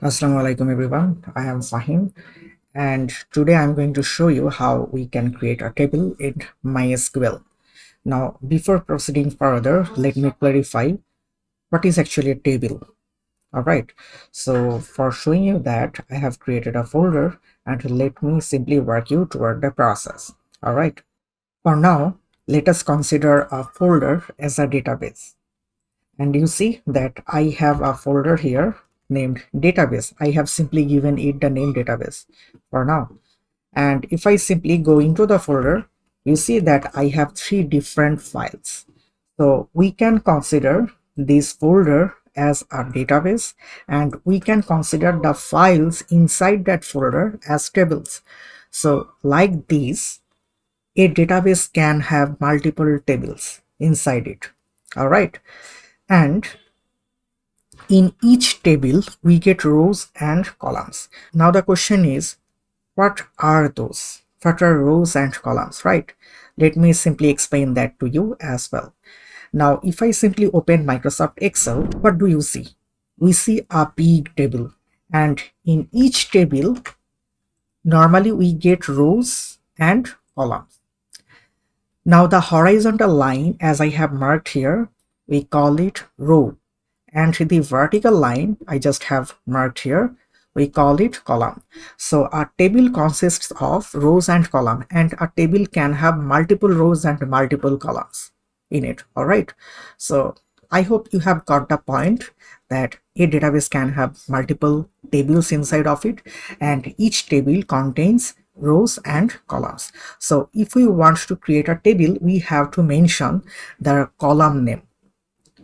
Assalamu alaikum everyone. I am Fahim and today I'm going to show you how we can create a table in MySQL. Now before proceeding further, let me clarify what is actually a table. Alright, so for showing you that I have created a folder and let me simply walk you toward the process. Alright, for now let us consider a folder as a database. And you see that I have a folder here named database. I have simply given it the name database for now. And if I simply go into the folder, you see that I have three different files. So we can consider this folder as a database, and we can consider the files inside that folder as tables. So like this, a database can have multiple tables inside it. All right. And in each table, we get rows and columns. Now the question is, what are those? What are rows and columns, right? Let me simply explain that to you as well. Now, if I simply open Microsoft Excel, what do you see? We see a big table, and in each table, normally we get rows and columns. Now the horizontal line, as I have marked here, we call it row. And the vertical line I just have marked here, we call it column. So a table consists of rows and column, and a table can have multiple rows and multiple columns in it. All right, so I hope you have got the point that a database can have multiple tables inside of it, and each table contains rows and columns. So if we want to create a table, we have to mention the column name.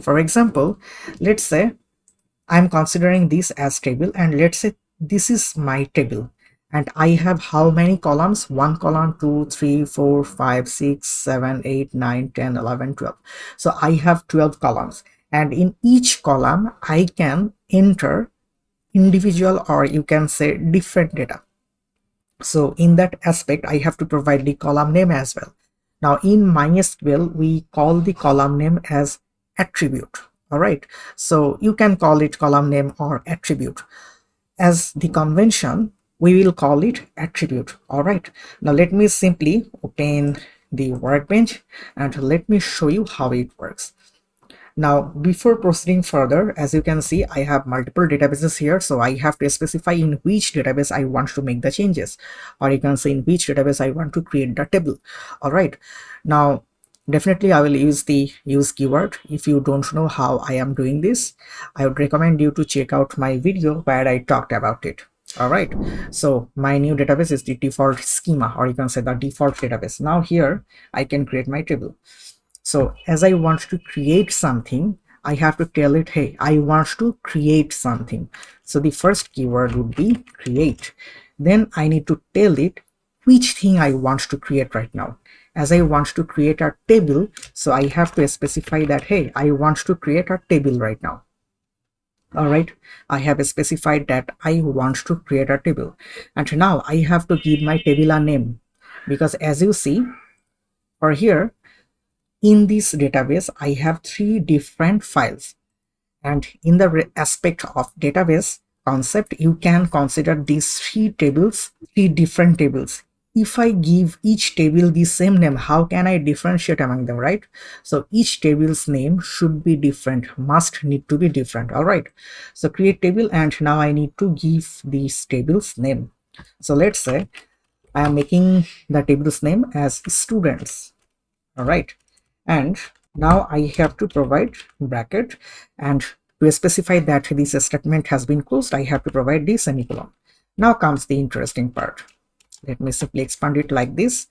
For example, let's say I'm considering this as table, and let's say this is my table, and I have how many columns? 1 column, 2, 3, 4, 5, 6, 7, 8, 9, 10, 11, 12. So I have 12 columns, and in each column I can enter individual, or you can say different data. So in that aspect, I have to provide the column name as well. Now in MySQL, we call the column name as attribute. All right, so you can call it column name or attribute. As the convention, we will call it attribute. All right, now let me simply open the workbench and let me show you how it works. Now, before proceeding further, as you can see, I have multiple databases here. So I have to specify in which database I want to make the changes, or you can say in which database I want to create the table. All right. Now, definitely I will use the use keyword. If you don't know how I am doing this, I would recommend you to check out my video where I talked about it. All right. So my new database is the default schema, or you can say the default database. Now here I can create my table. So as I want to create something, I have to tell it, hey, I want to create something. So the first keyword would be create. Then I need to tell it which thing I want to create right now. As I want to create a table, so I have to specify that, hey, I want to create a table right now. All right, I have specified that I want to create a table. And now I have to give my table a name, because as you see, for here, in this database, I have three different files, and in the aspect of database concept, you can consider these three tables, three different tables. If I give each table the same name, how can I differentiate among them, right? So each table's name should be different, must need to be different. All right, so create table, and now I need to give these tables name. So let's say I am making the table's name as students. All right, and now I have to provide bracket, and to specify that this statement has been closed, I have to provide the semicolon. Now comes the interesting part. Let me simply expand it like this,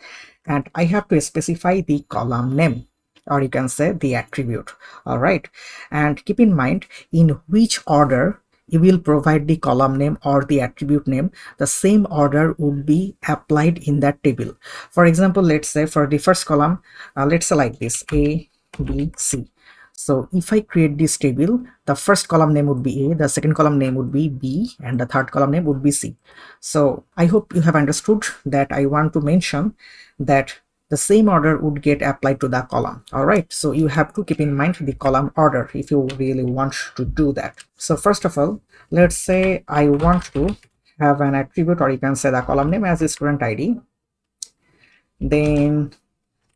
and I have to specify the column name, or you can say the attribute. All right, and keep in mind in which order you will provide the column name or the attribute name, the same order would be applied in that table. For example, let's say for the first column, let's say like this, A, B, C. So if I create this table, the first column name would be A, the second column name would be B, and the third column name would be C. So I hope you have understood that I want to mention that the same order would get applied to the column. All right, so you have to keep in mind the column order if you really want to do that. So first of all, let's say I want to have an attribute, or you can say the column name as a student ID. Then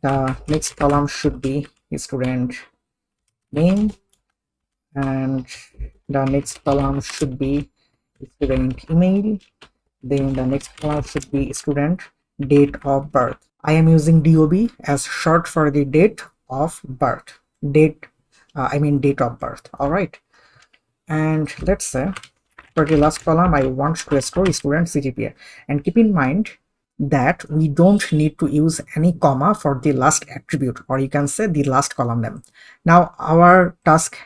the next column should be student name, and the next column should be student email. Then the next column should be student date of birth. I am using DOB as short for the date of birth. Date of birth. All right. And let's say for the last column, I want to store student CGPA. And keep in mind that we don't need to use any comma for the last attribute, or you can say the last column name. Now our task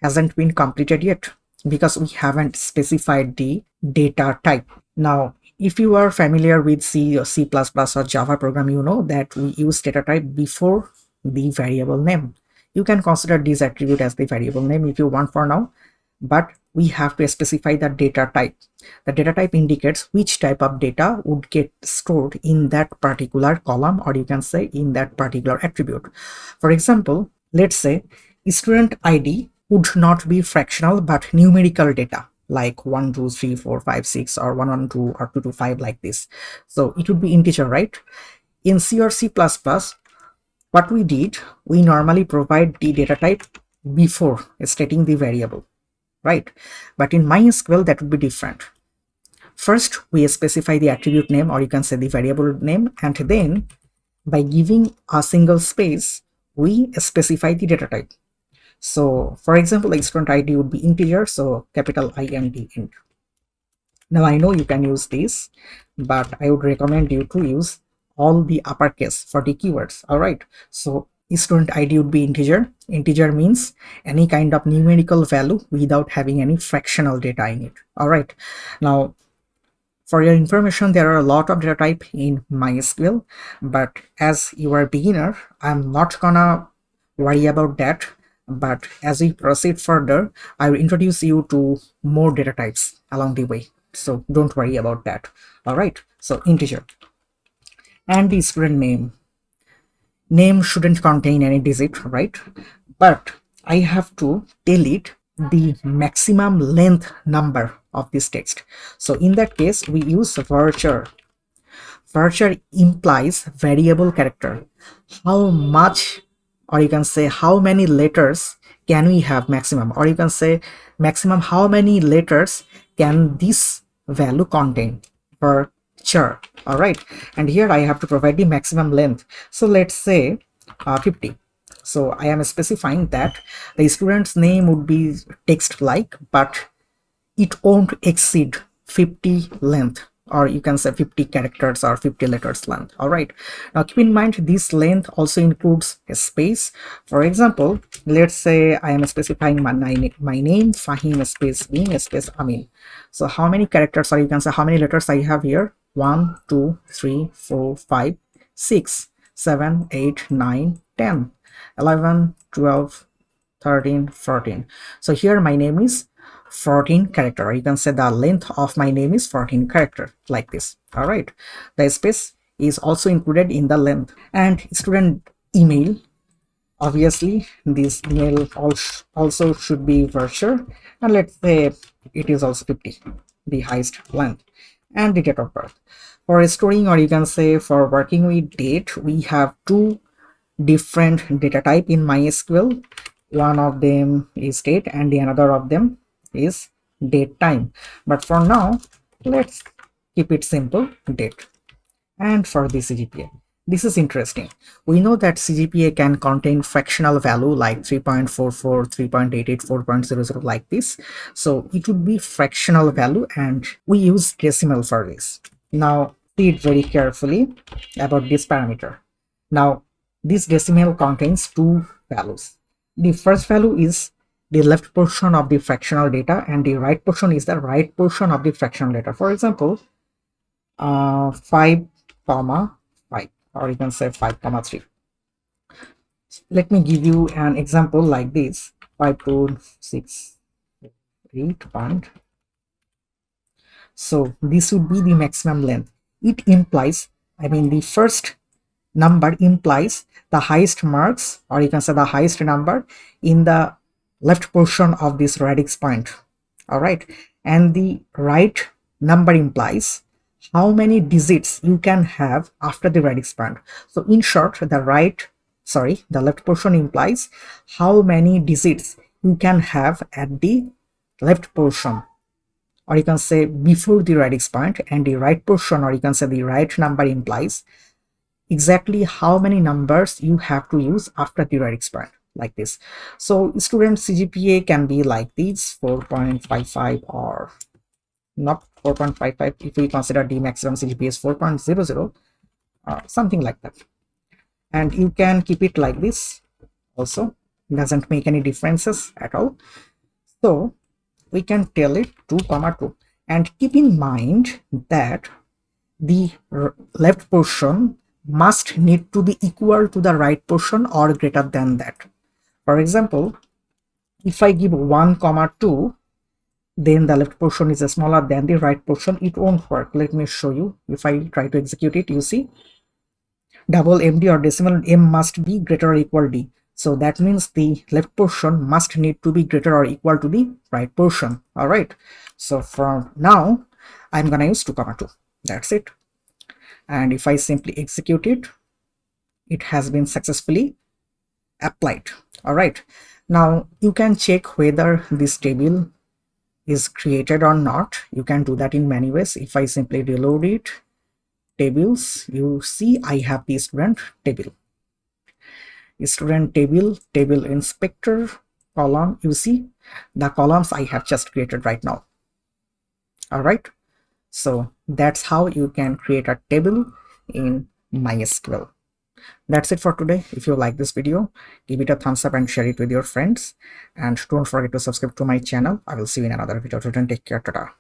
hasn't been completed yet because we haven't specified the data type. Now, if you are familiar with C or C++ or Java program, you know that we use data type before the variable name. You can consider this attribute as the variable name if you want for now, but we have to specify the data type. The data type indicates which type of data would get stored in that particular column, or you can say in that particular attribute. For example, let's say student ID would not be fractional but numerical data, like 1 2 3 4 5 6 or 1 1 2 or 2 2 5, like this. So it would be integer, right? In C or C++, what we did, we normally provide the data type before stating the variable, right? But in MySQL, that would be different. First, we specify the attribute name, or you can say the variable name, and then by giving a single space, we specify the data type. So for example, the student ID would be integer, so capital INT, int. Now I know you can use this, but I would recommend you to use all the uppercase for the keywords. All right, so student ID would be integer. Integer means any kind of numerical value without having any fractional data in it. All right, now for your information, there are a lot of data type in MySQL, but as you are a beginner, I'm not gonna worry about that. But as we proceed further, I will introduce you to more data types along the way. So don't worry about that. All right, so integer. And the student name. Name shouldn't contain any digit, right? But I have to tell it the maximum length number of this text. So in that case, we use varchar. Varchar implies variable character. How much, or you can say how many letters can we have maximum, or you can say maximum how many letters can this value contain per char. All right, and here I have to provide the maximum length. So let's say 50. So I am specifying that the student's name would be text like, but it won't exceed 50 length, or you can say 50 characters or 50 letters length. All right, now keep in mind this length also includes a space. For example, let's say I am specifying my name Fahim space Bin space Amin. So how many characters, or you can say how many letters I have here? 1 2 3 4 5 6 7 8 9 10 11 12 13 14. So here my name is 14 character. You can say the length of my name is 14 character, like this. All right, the space is also included in the length. And student email, obviously this email also should be varchar, and let's say it is also 50, the highest length. And the date of birth. For storing, or you can say for working with date, we have two different data type in MySQL. One of them is date and the another of them is date time. But for now, let's keep it simple, date. And for the CGPA, this is interesting. We know that CGPA can contain fractional value like 3.44, 3.88, 4.00, like this. So it would be fractional value, and we use decimal for this. Now see it very carefully about this parameter. Now this decimal contains two values. The first value is the left portion of the fractional data, and the right portion is the right portion of the fractional data. For example, 5 comma 5, or you can say 5 comma 3. Let me give you an example like this: 5 2 6 8 1. So this would be the maximum length. It implies, I mean, the first number implies the highest marks, or you can say the highest number in the left portion of this radix point. All right, and the right number implies how many digits you can have after the radix point. So in short, the left portion implies how many digits you can have at the left portion, or you can say before the radix point, and the right portion, or you can say the right number, implies exactly how many numbers you have to use after the radix point, like this. So student CGPA can be like this, 4.55, or not 4.55 if we consider the maximum CGPA is 4.00, something like that. And you can keep it like this also, doesn't make any differences at all. So we can tell it 2,2, and keep in mind that the left portion must need to be equal to the right portion or greater than that. For example, if I give 1,2, then the left portion is smaller than the right portion, it won't work. Let me show you. If I try to execute it, you see double MD or decimal M must be greater or equal D. So that means the left portion must need to be greater or equal to the right portion. All right. So from now, I'm gonna use 2,2. That's it. And if I simply execute it, it has been successfully applied. All right. Now you can check whether this table is created or not. You can do that in many ways. If I simply reload it, tables, you see I have the student table, table inspector, column. You see the columns I have just created right now. All right, so that's how you can create a table in MySQL. That's it for today. If you like this video, give it a thumbs up and share it with your friends, and don't forget to subscribe to my channel. I will see you in another video. Till then, take care. Ta-ta.